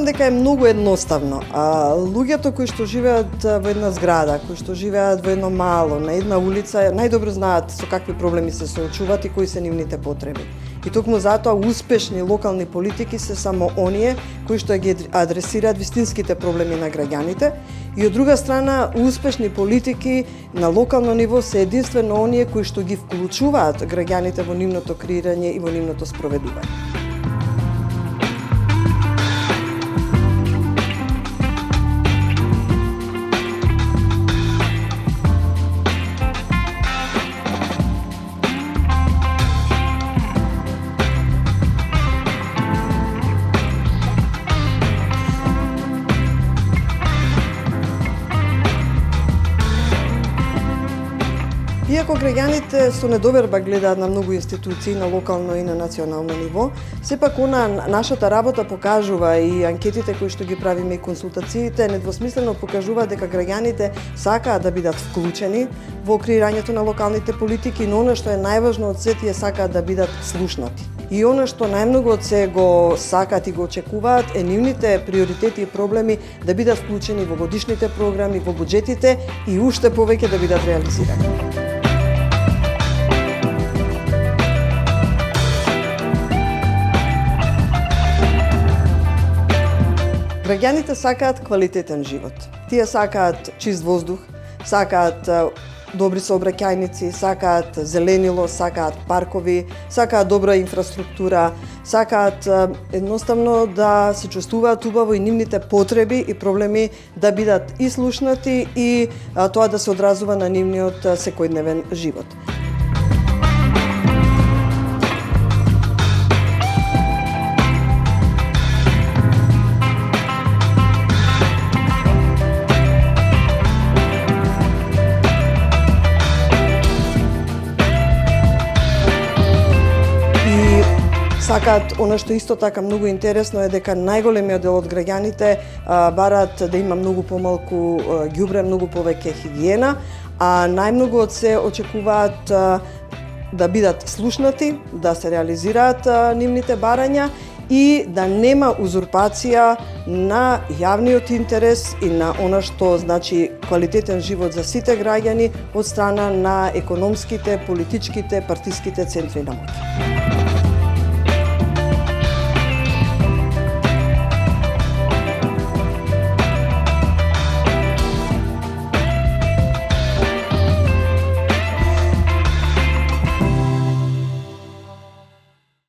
дека е многу едноставно. Луѓето кои што живеат во една зграда, кои што живеат во едно мало, на една улица, најдобро знаат со какви проблеми се соочуваат и кои се нивните потреби. И токму затоа успешни локални политики се само оние кои што ги адресираат вистинските проблеми на граѓаните, и од друга страна успешни политики на локално ниво се единствено оние кои што ги вклучуваат граѓаните во нивното креирање и во нивното спроведување. Иако граѓаните со недоверба гледаат на многу институции на локално и на национално ниво, сепак нашата работа покажува и анкетите кои што ги правиме и консултациите недвосмислено покажуваат дека граѓаните сакаат да бидат вклучени во креирањето на локалните политики, но она што е најважно од се тие сакаат да бидат слушнати. И она што најмногу од се го сакаат и го очекуваат е нивните приоритети и проблеми да бидат вклучени во годишните програми, во буџетите и уште повеќе да бидат реализирани. Граѓаните сакаат квалитетен живот. Тие сакаат чист воздух, сакаат добри сообраќајници, сакаат зеленило, сакаат паркови, сакаат добра инфраструктура, сакаат едноставно да се чувствуваат убаво и нивните потреби и проблеми да бидат и слушнати и тоа да се одразува на нивниот секојдневен живот. Сакаат, она што исто така многу интересно е дека најголемиот дел од граѓаните бараат да има многу помалку ѓубре, многу повеќе хигиена, а најмногу од се очекуваат да бидат слушнати, да се реализираат нивните барања и да нема узурпација на јавниот интерес и на она што значи квалитетен живот за сите граѓани од страна на економските, политичките, партиските центри на моќ.